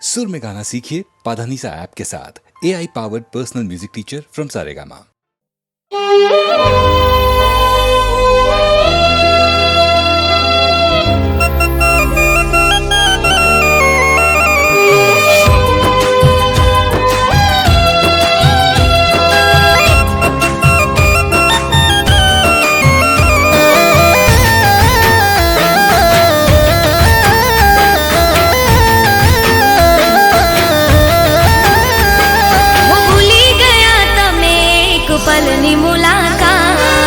सुर में गाना सीखिए पाधानीसा ऐप के साथ। AI powered personal music teacher from Saregama. Palani मुलाकात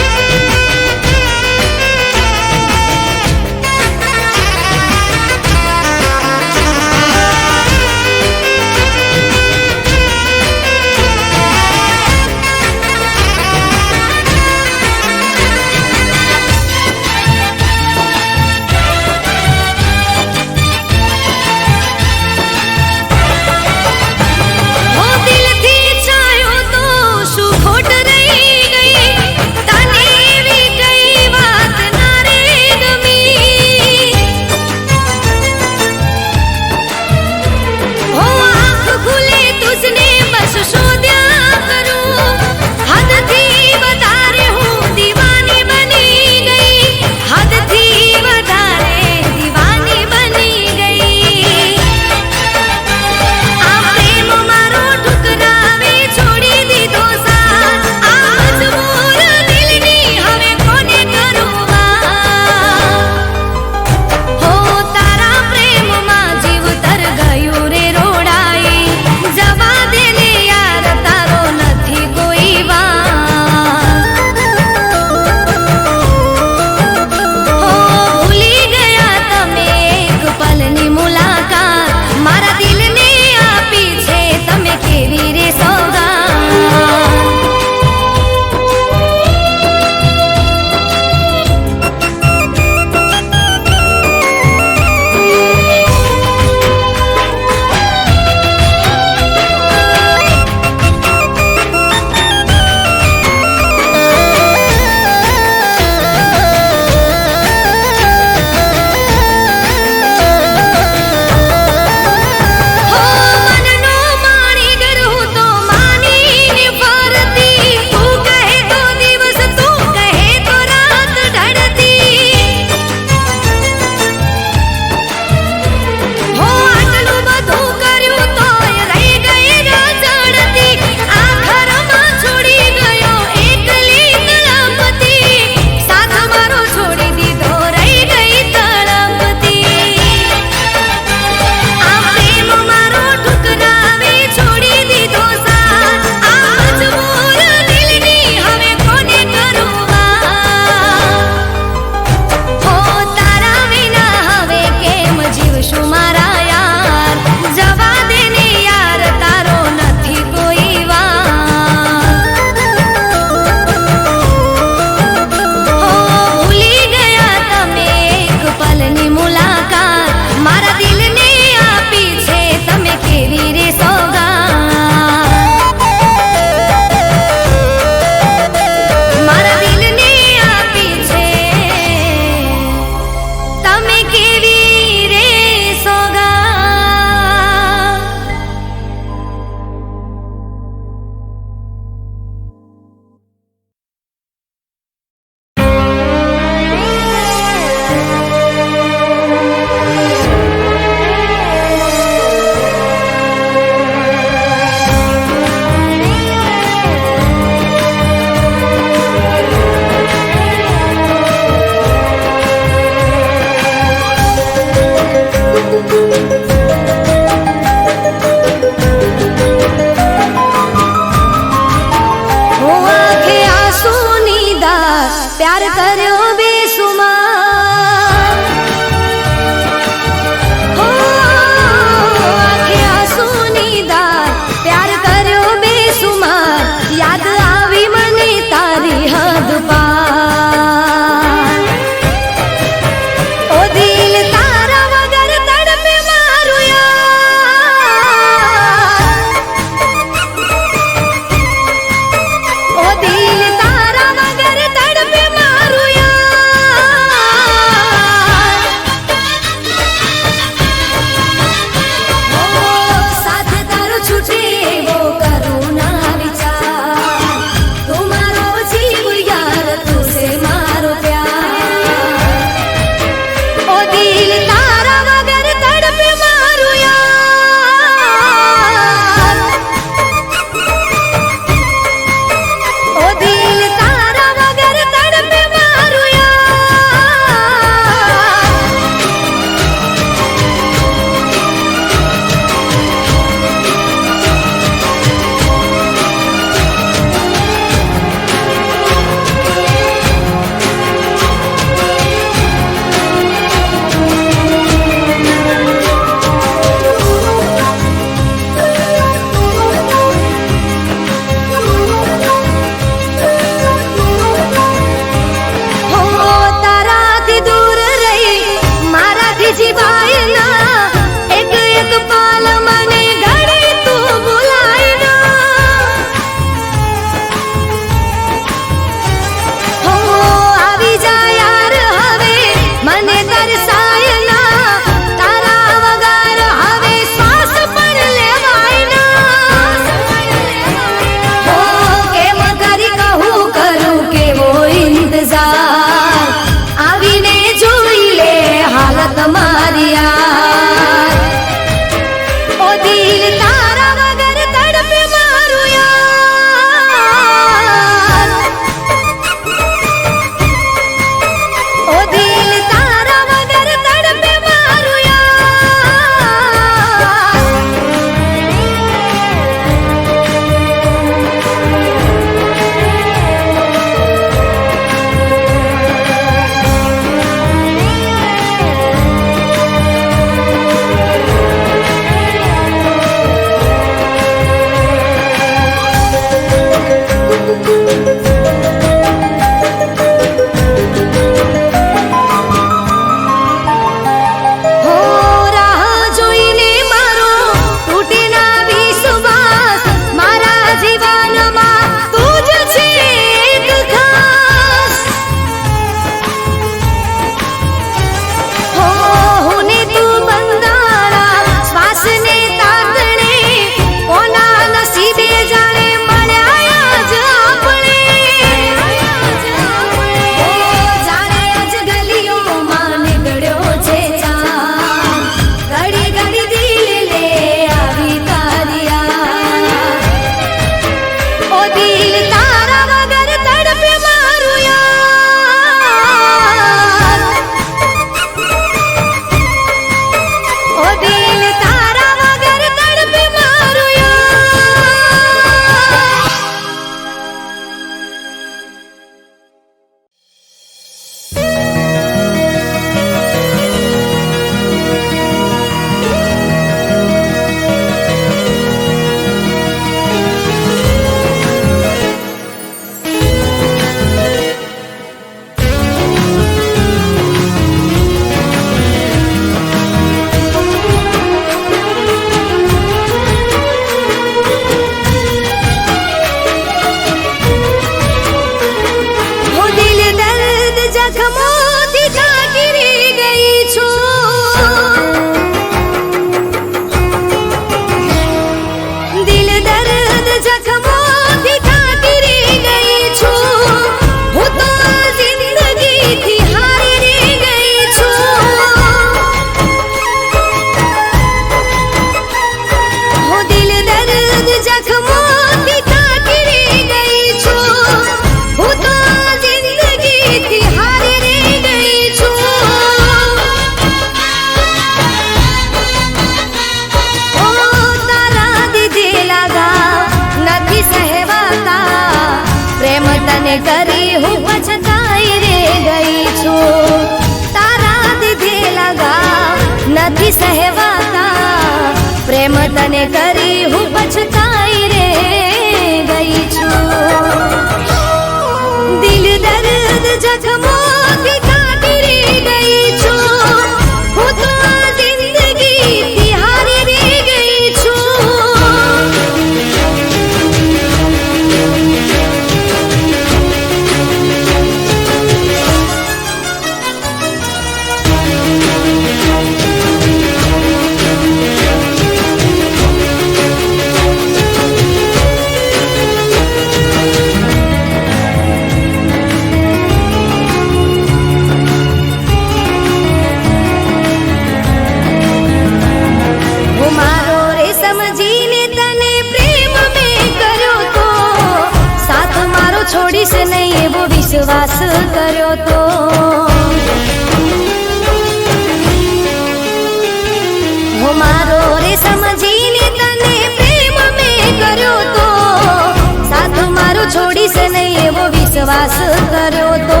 ઉપવાસ કર્યો તો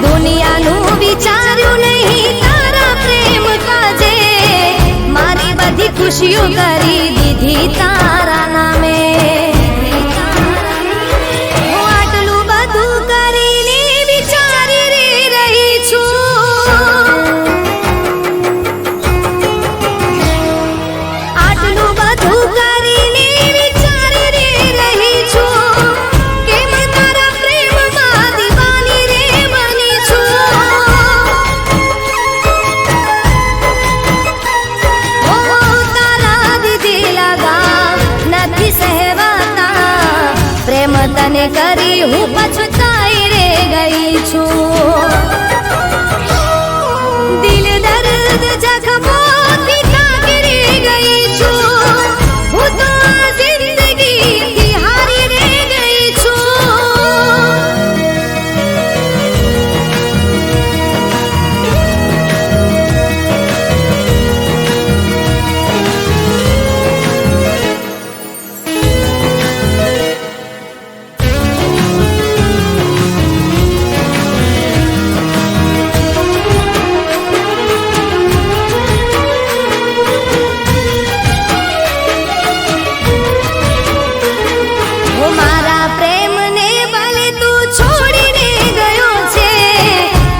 દુનિયાનું વિચાર્યું નહીં તારા પ્રેમ કાજે મારી બધી ખુશીઓ કરી દીધી તારા નામે હું આટલું બધું કરીને વિચારી રહી છું આટલું બધું કરીને વિચારી રહી છું કેમ તારા પ્રેમમાં દીવાની રે બની છું ઓ તારા દીધેલા ગામ નથી સહેવાતા પ્રેમ તને કરી હું પછતાઈ રે ગઈ છું દિલ દર્દ જખમોથી થાકી ગઈ છું હું તો આ જિંદગીથી હારી રે ગઈ છું ઓ મારા પ્રેમને ભલે તું છોડીને ગયો છે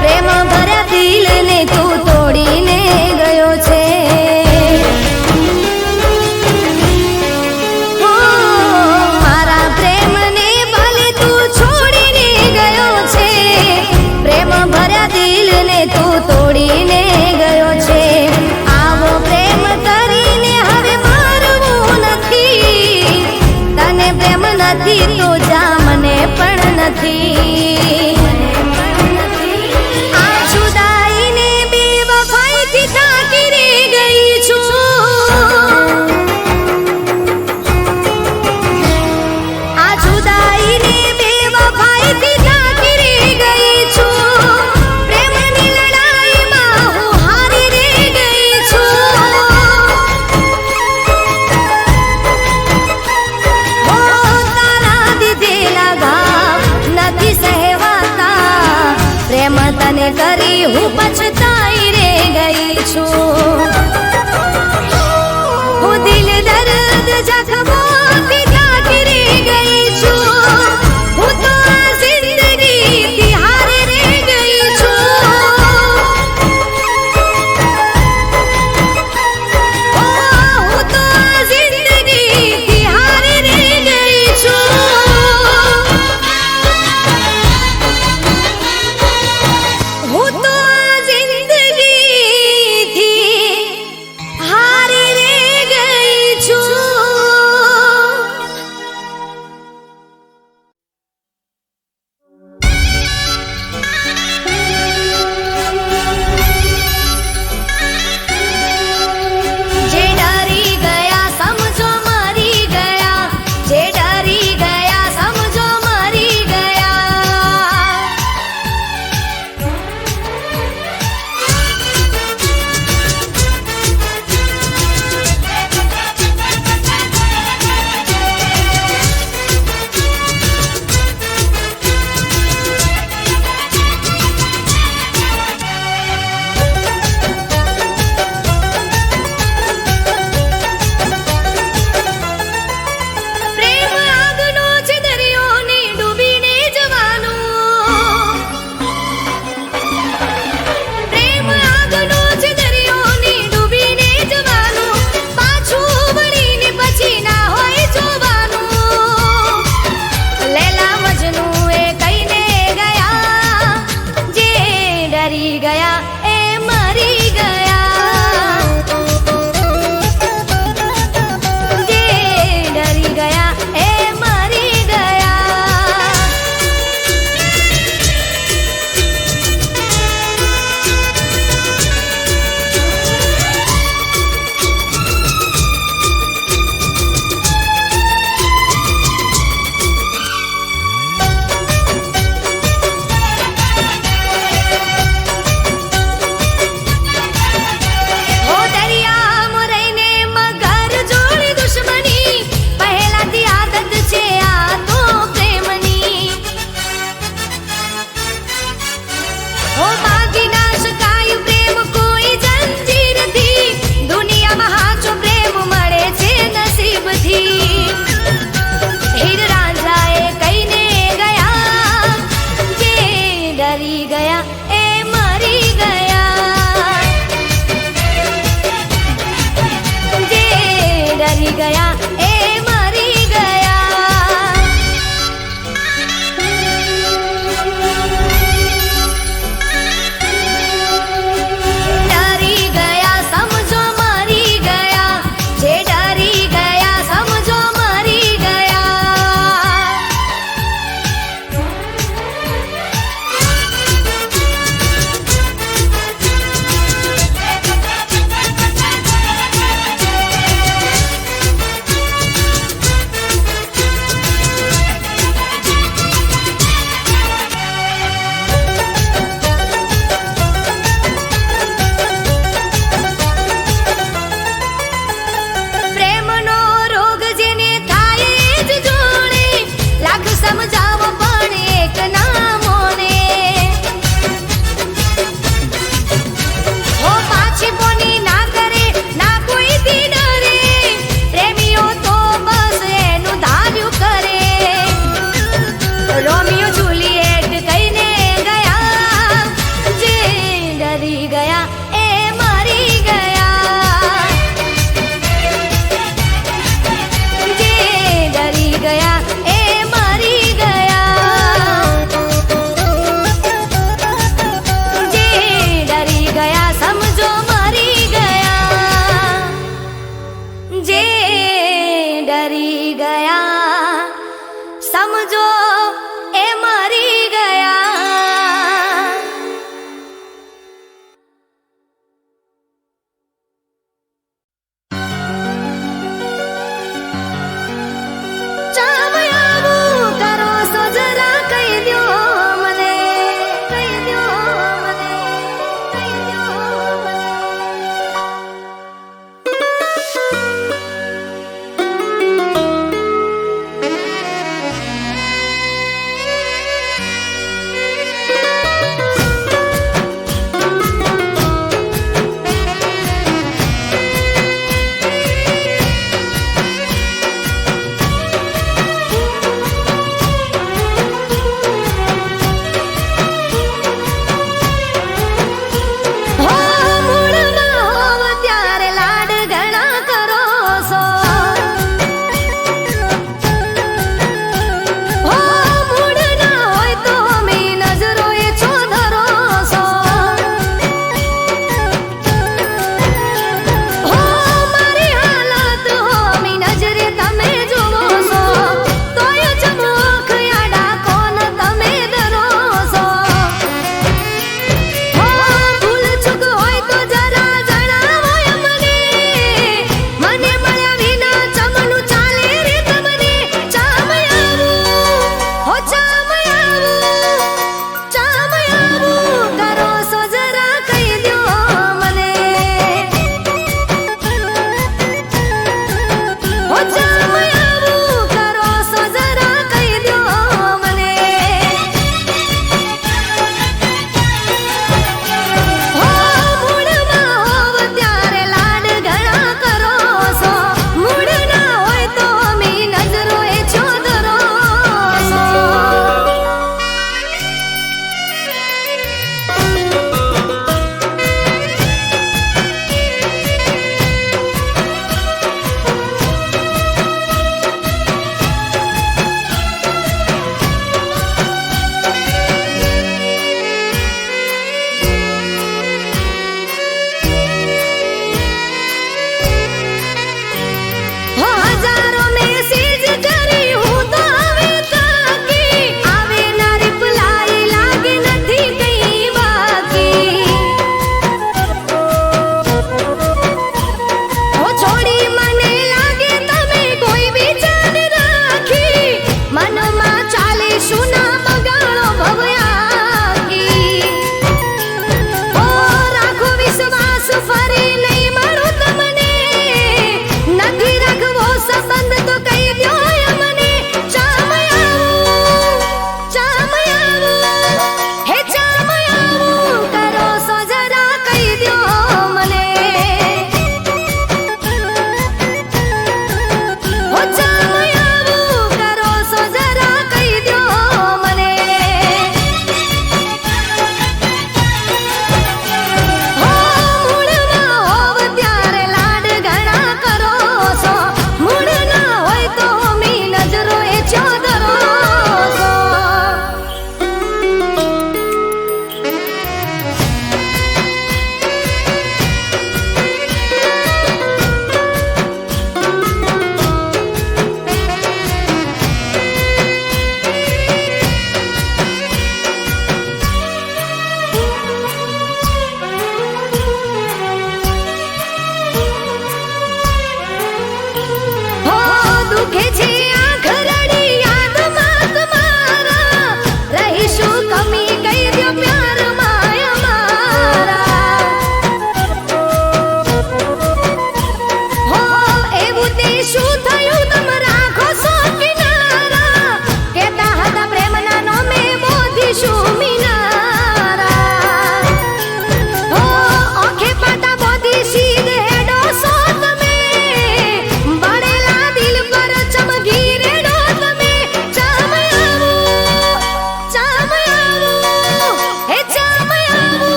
પ્રેમ ભર્યા દિલને તું તોડીને ગયો છે ઓ મારા પ્રેમને ભલે તું છોડીને ગયો છે પ્રેમ ભર્યા દિલને તું તોડીને ગયો છે આવો પ્રેમ કરીને હવે મારવું નથી તને પ્રેમ નથી તો જા મને પણ નથી આ જુદાઈને બેવફાઈથી થાકી રે ગઈ છું આ જુદાઈને બેવફાઈથી થાકી રે ગઈ છું પ્રેમની લડાઈમાં હું હારી રે ગઈ છું ઓ તારા દીધેલા ઘાવ નથી સહેવાતા પ્રેમ તને કરી હું પછતાઈ રે ગઈ છું હું દિલ દર્દ જખમોથી થાકી રે ગઈ છું હું તો આ જિંદગીથી હારી રે ગઈ છું ઓ હું તો આ જિંદગીથી હારી રે ગઈ છું હું તો આ જિંદગીથી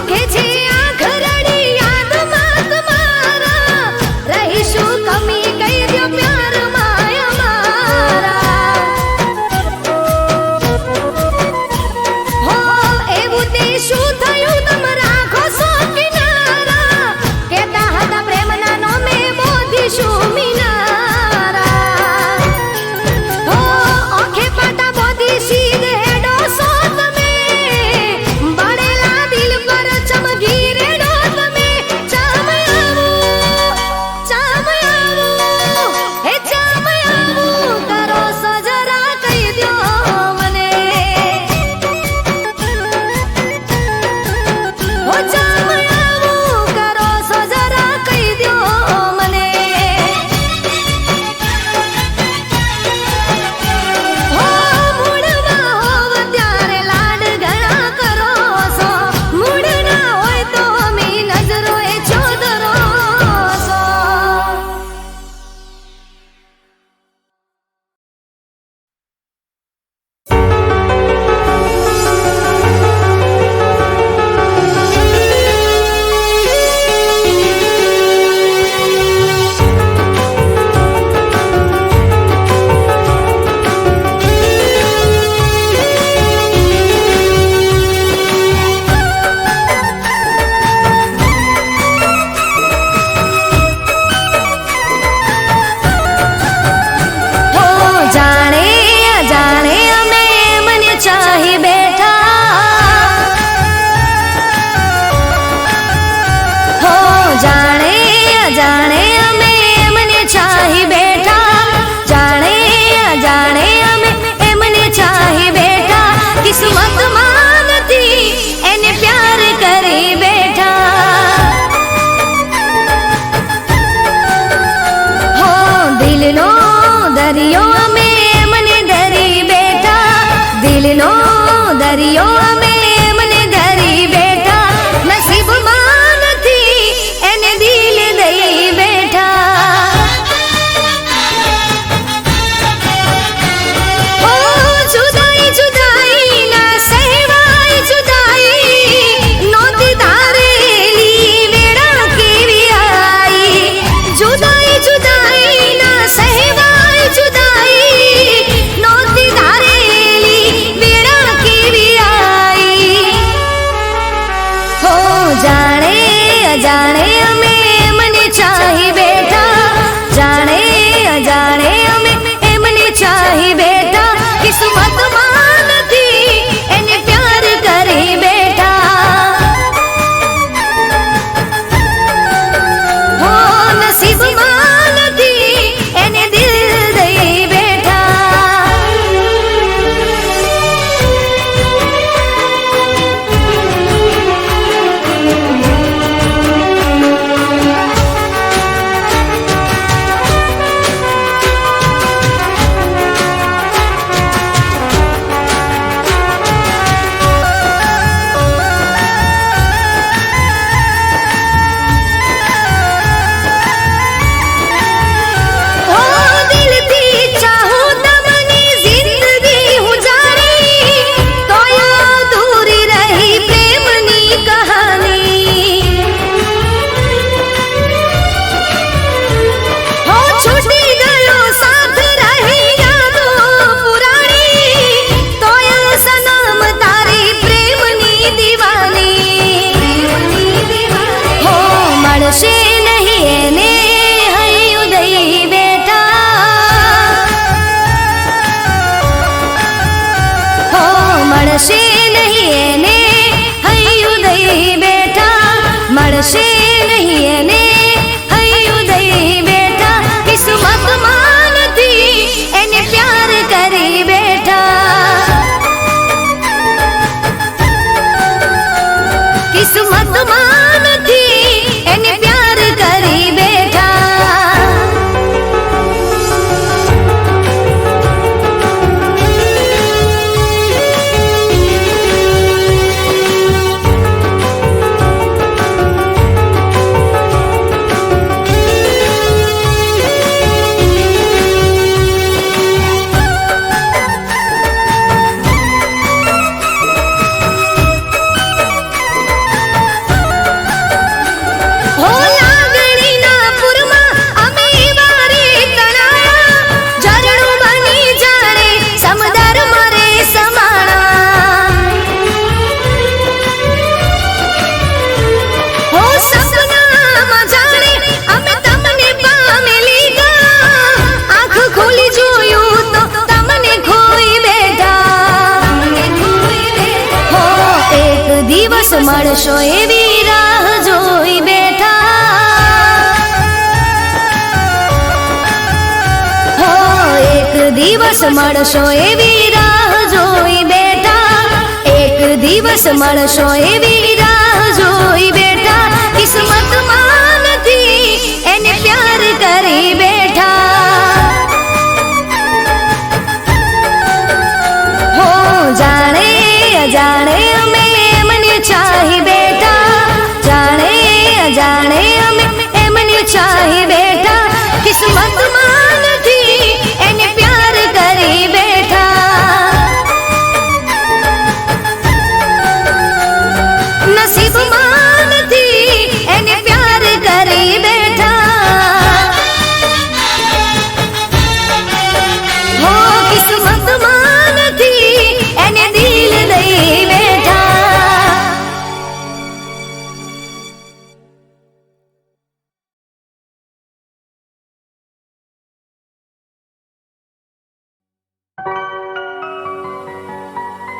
દુખે છે આંખ રડી યાદમાં તમારા રહીશું કમી કહી દો પ્યાર માયા મારા હો એવું તે શું થયું તમ રાખો સો કિનારા કેતા હતા પ્રેમના નામે બોધીશું મિનારા હો આંખે પાટા બોધી સીધે હેડો સો તમે બળેલા દિલ પર ચમકી રેડો તમે ચામયાવું હે ચામયાવું કરો સો જરા કહી દ્યો મને હો ચામયાવું કરો સો જરા કહી દ્યો મને હો મૂળમાં હોવ ત્યારે લાડ ઘણા કરો છો મૂળ ના હોય તો મી નજરો એ ચોદરો છો હો જાણે અજાણે અમે મને ચાહી બેઠા હો જાણે અજાણે અમે મને ચાહી બેઠા જાણે અજાણે અમે મને ચાહી બેઠા કિસ્મતમાં નથી એને પ્યાર કરી બેઠા હો દિલનો દરિયો અમે મને ધરી બેઠા દિલનો દરિયો અમે મને ધરી બેઠા નસીબમાં નથી એને દિલ દઈ બેઠા ઓ જુદાઈ જુદાઈ ના સહેવાય જુદાઈ નોતી ધારેલી વેળા કેવી આઈ જુદાઈ જુદાઈ ના સહેવાય જુદાઈ નોતી ધારેલી વેળા કેવી આઈ હો જાણે અજાણે અમે મને ચાહી બેઠા જાણે અજાણે અમે મને ચાહી બેઠા કિસ્મતમાં નથી એને પ્યાર કરી બેઠા હો નસીબમાં નથી એને દિલ દઈ બેઠા દિવસ મળશો એવી રાહ જોઈ બેઠા હો એક દિવસ મળશો એવી રાહ જોઈ બેઠા એક દિવસ મળશો એવી રાહ જોઈ બેઠા કિસ્મતમાં નથી એને પ્યાર કરી બેઠા હો જાણે અજાણે અમે એમને ચાહી બેઠા જાણે અજાણે અમે એમને ચાહી બેઠા કિસ્મતમાં નથી એને પ્યાર કરી બેઠા નસીબમાં નથી એને પ્યાર કરી બેઠા હો કિસ્મતમાં નથી એને દિલ દઈ બેઠા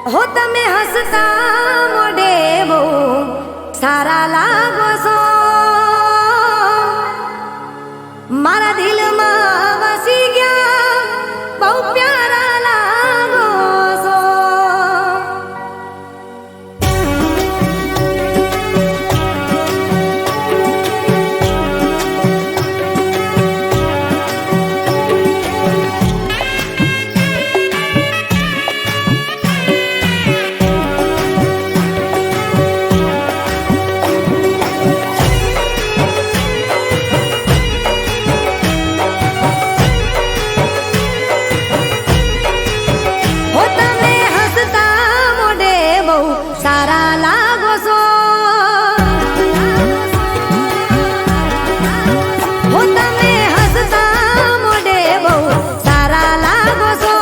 હો તમે હસતા મોઢે બહુ સારા લાગો છો મારા દિલમાં વસી ગયા બહુ પ્યારા લાગો છો હો તમે હસતા મોઢે બહુ સારા લાગો છો હો તમે હસતા મોઢે બહુ સારા લાગો છો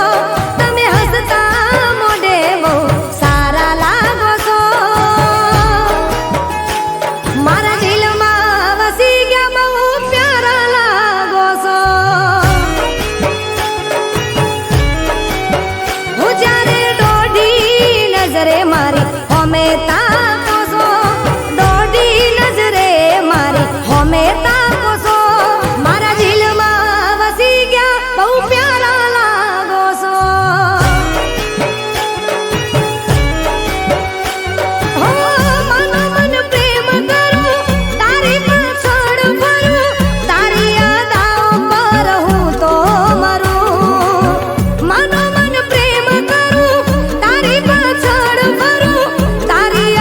તમે હસતા મોઢે બહુ સારા લાગો છો મારા દિલમાં વસી ગયા બહુ પ્યારા લાગો છો હું જ્યારે દોઢી નજરે મારી હોમે તાકો છો દોઢી નજરે મારી હોમે તાકો છો મારા દિલમાં વસી ગયા બહુ પ્યારા લાગો છો હો મનો મન પ્રેમ કરું તારી પાછળ ફરું તારી યાદો પર હું તો મરું મનો મન પ્રેમ કરું તારી પાછળ ફરું તારી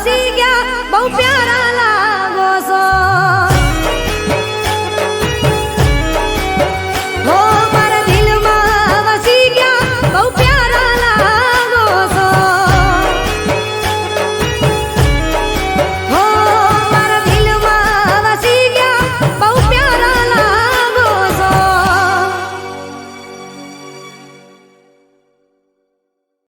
હસી ગયા બહુ પ્યારા